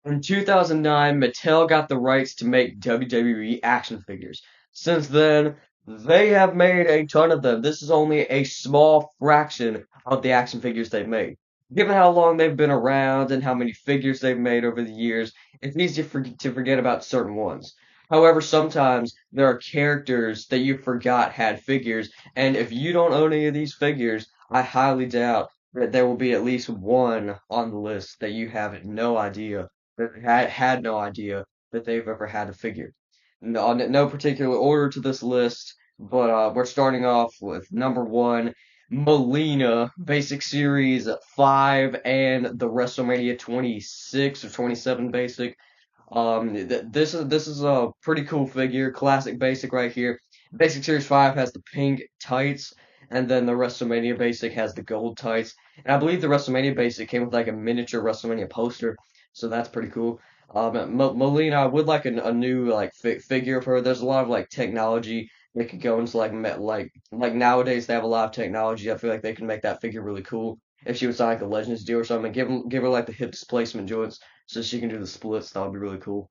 In 2009, Mattel got the rights to make WWE action figures. Since then, they have made a ton of them. This is only a small fraction of the action figures they've made. Given how long they've been around and how many figures they've made over the years, it's easy to forget about certain ones. However, sometimes there are characters that you forgot had figures, and if you don't own any of these figures, I highly doubt that there will be at least one on the list that you have no idea that had no idea that they've ever had a figure. No particular order to this list, but we're starting off with number one, Melina, Basic Series 5 and the WrestleMania 26 or 27 Basic. This is a pretty cool figure, classic Basic right here. Basic Series 5 has the pink tights, and then the WrestleMania Basic has the gold tights. And I believe the WrestleMania Basic came with like a miniature WrestleMania poster, so that's pretty cool. Melina, I would like a new like figure of her. There's a lot of like technology that could go into like nowadays they have a lot of technology. I feel like they can make that figure really cool if she was on like a Legends deal or something. Give her like the hip displacement joints so she can do the splits. That would be really cool.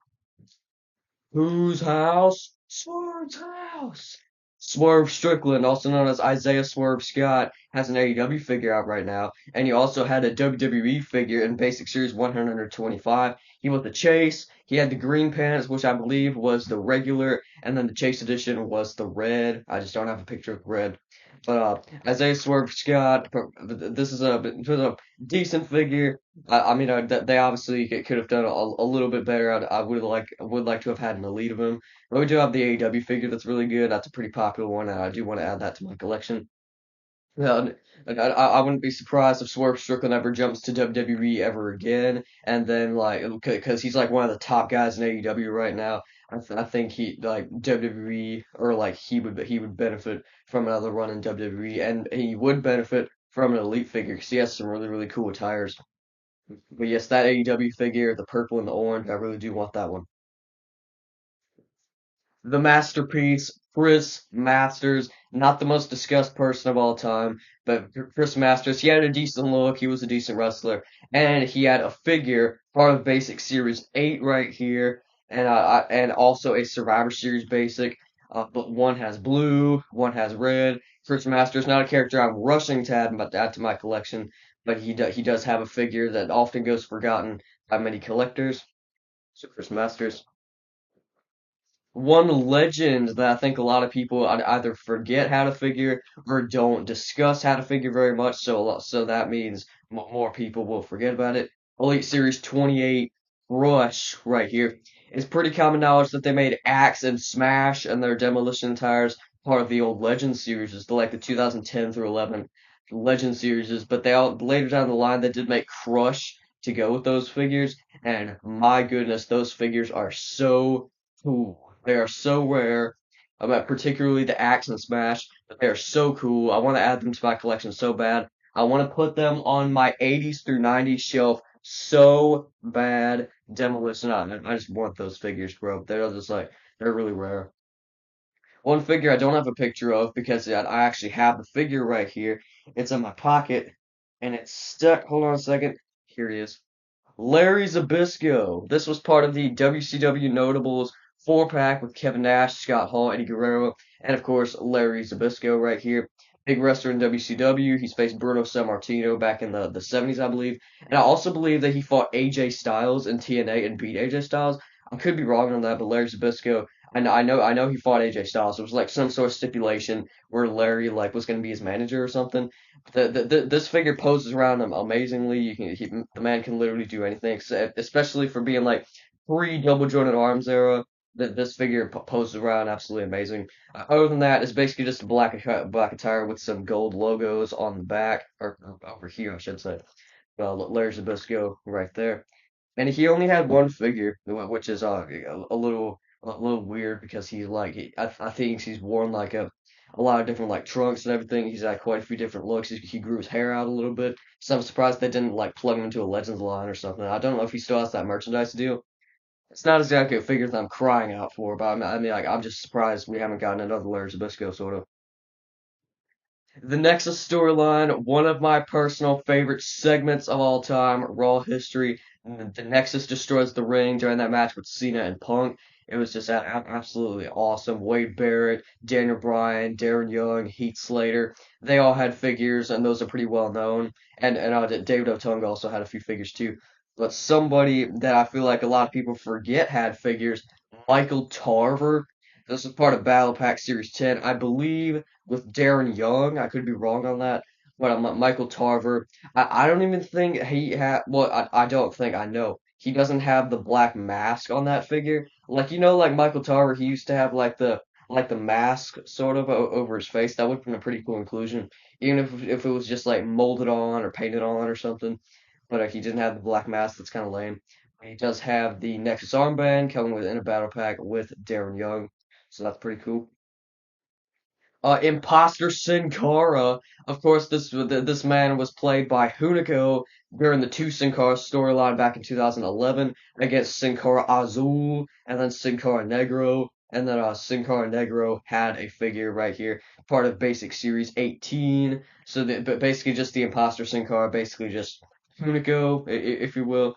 Whose house? Swerve's house. Swerve Strickland, also known as Isaiah Swerve Scott, has an AEW figure out right now, and he also had a WWE figure in Basic Series 125. He was the Chase. He had the green pants, which I believe was the regular, and then the Chase edition was the red. I just don't have a picture of red. But Isaiah Swerve Scott, this is a decent figure. I mean, they obviously could have done a little bit better. I would like to have had an elite of him. But we do have the AEW figure that's really good. That's a pretty popular one, and I do want to add that to my collection. Yeah, and I wouldn't be surprised if Swerve Strickland ever jumps to WWE ever again, and then like because he's like one of the top guys in AEW right now. I think he like WWE or like he would benefit from another run in WWE, and he would benefit from an elite figure because he has some really cool attires. But yes, that AEW figure, the purple and the orange, I really do want that one. The masterpiece, Chris Masters, not the most discussed person of all time, but Chris Masters, he had a decent look, he was a decent wrestler, and he had a figure, part of Basic Series 8 right here, and also a Survivor Series Basic, but one has blue, one has red. Chris Masters, not a character I'm rushing to add to my collection, but he does have a figure that often goes forgotten by many collectors. So Chris Masters. One legend that I think a lot of people either forget how to figure or don't discuss how to figure very much, so that means more people will forget about it. Elite Series 28 Rush right here. It's pretty common knowledge that they made Axe and Smash and their Demolition tires part of the old Legend series, like the 2010 through 11 Legend series, but they all later down the line they did make Crush to go with those figures, and my goodness, those figures are so cool. They are so rare. About particularly the Axe and Smash. They are so cool. I want to add them to my collection so bad. I want to put them on my 80s through 90s shelf so bad. Demolition. I just want those figures, bro. They're just like they're really rare. One figure I don't have a picture of because I actually have the figure right here. It's in my pocket and it's stuck. Hold on a second. Here he is. Larry Zbyszko. This was part of the WCW Notables four pack with Kevin Nash, Scott Hall, Eddie Guerrero, and of course Larry Zbyszko right here. Big wrestler in WCW. He's faced Bruno Sammartino back in the 70s, I believe. And I also believe that he fought AJ Styles in TNA and beat AJ Styles. I could be wrong on that, but Larry Zbyszko, I know he fought AJ Styles. It was like some sort of stipulation where Larry like was going to be his manager or something. This figure poses around him amazingly. The man can literally do anything, especially for being like pre-double jointed arms era. This figure poses around absolutely amazing. Other than that, it's basically just a black attire with some gold logos on the back or over here, I should say. Larry Zbyszko right there, and he only had one figure, which is a little weird because I think he's worn like a lot of different like trunks and everything. He's had quite a few different looks. He grew his hair out a little bit, so I'm surprised they didn't like plug him into a Legends line or something. I don't know if he still has that merchandise deal. It's not exactly a figure that I'm crying out for, but like I'm just surprised we haven't gotten another Larry Zbyszko sort of. The Nexus storyline, one of my personal favorite segments of all time, Raw history. And the Nexus destroys the ring during that match with Cena and Punk. It was just absolutely awesome. Wade Barrett, Daniel Bryan, Darren Young, Heath Slater, they all had figures, and those are pretty well known. And David Otunga also had a few figures too. But somebody that I feel like a lot of people forget had figures, Michael Tarver. This is part of Battle Pack Series 10, I believe, with Darren Young. I could be wrong on that. But Michael Tarver. I don't even think he had. Well, I don't think I know. He doesn't have the black mask on that figure. Like like Michael Tarver, he used to have like the mask sort of over his face. That would have been a pretty cool inclusion, even if it was just like molded on or painted on or something. But he didn't have the black mask. That's kind of lame. He does have the Nexus armband coming within a battle pack with Darren Young, so that's pretty cool. Imposter Sin Cara. Of course, this man was played by Hunico during the two Sin Cara storyline back in 2011 against Sin Cara Azul and then Sin Cara Negro. And then Sin Cara Negro had a figure right here, part of Basic Series 18. So but basically just the Imposter Sin Cara, basically just Hunico, if you will.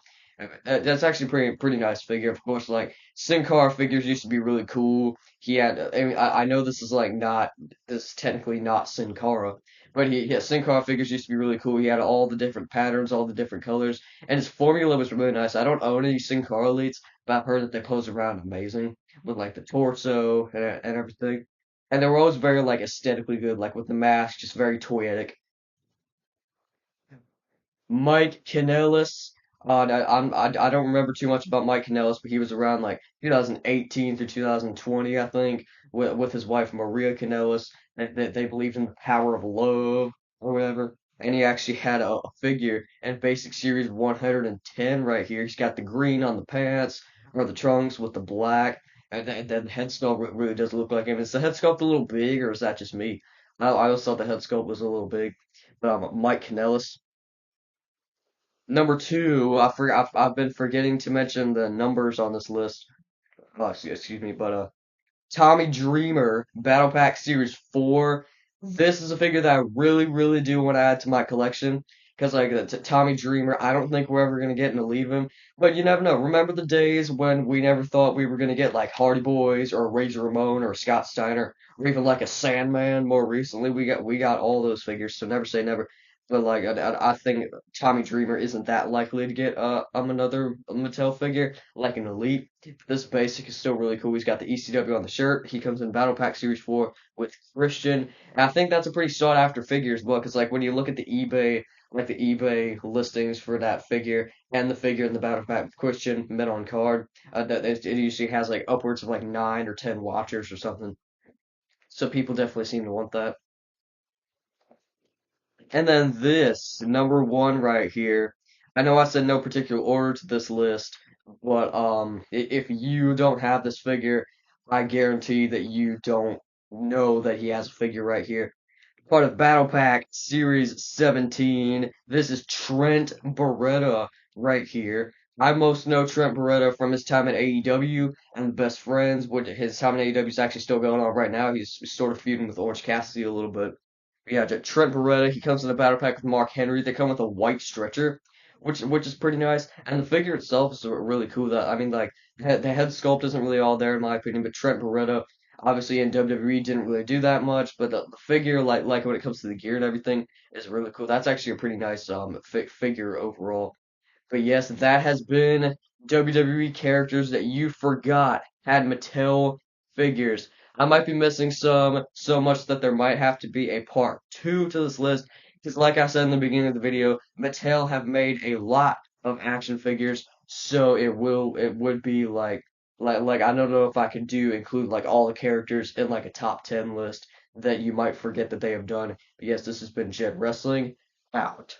That's actually pretty nice figure. Of course, like Sin Cara figures used to be really cool. He had, I mean, I know this is like not this is technically not Sin Cara, but yeah, Sin Cara figures used to be really cool. He had all the different patterns, all the different colors, and his formula was really nice. I don't own any Sin Cara elites, but I've heard that they pose around amazing with like the torso and everything. And they were always very like aesthetically good, like with the mask, just very toyetic. Mike Kanellis. I don't remember too much about Mike Kanellis, but he was around like 2018 through 2020, I think, with his wife Maria Kanellis. They believed in the power of love or whatever. And he actually had a figure in Basic Series 110 right here. He's got the green on the pants or the trunks with the black. And then the head sculpt really does look like him. Is the head sculpt a little big, or is that just me? I always thought the head sculpt was a little big. But Mike Kanellis. Number two, I've been forgetting to mention the numbers on this list. Oh, excuse me, but Tommy Dreamer Battle Pack Series 4. This is a figure that I really, really do want to add to my collection. Because, like, Tommy Dreamer, I don't think we're ever going to get in the lead of him. But you never know. Remember the days when we never thought we were going to get, like, Hardy Boys or Razor Ramon or Scott Steiner or even, like, a Sandman more recently? We got all those figures, so never say never. But, like, I think Tommy Dreamer isn't that likely to get another Mattel figure, like an Elite. This basic is still really cool. He's got the ECW on the shirt. He comes in Battle Pack Series 4 with Christian. And I think that's a pretty sought after figure as well, because like when you look at the eBay listings for that figure and the figure in the Battle Pack with Christian met on card, that it usually has like upwards of like 9 or 10 watchers or something. So people definitely seem to want that. And then this, number one right here. I know I said no particular order to this list, but if you don't have this figure, I guarantee that you don't know that he has a figure right here. Part of Battle Pack Series 17. This is Trent Beretta right here. I most know Trent Beretta from his time at AEW and Best Friends, which his time at AEW is actually still going on right now. He's sort of feuding with Orange Cassidy a little bit. Yeah, Trent Beretta, he comes in a battle pack with Mark Henry. They come with a white stretcher, which is pretty nice. And the figure itself is really cool. That I mean, like the head sculpt isn't really all there in my opinion, but Trent Beretta, obviously in WWE didn't really do that much, but the figure, like when it comes to the gear and everything, is really cool. That's actually a pretty nice figure overall. But yes, that has been WWE characters that you forgot had Mattel figures. I might be missing some so much that there might have to be a part two to this list. Because like I said in the beginning of the video, Mattel have made a lot of action figures, so it would be like I don't know if I could do include like all the characters in like a top 10 list that you might forget that they have done. But yes, this has been Jed Wrestling out.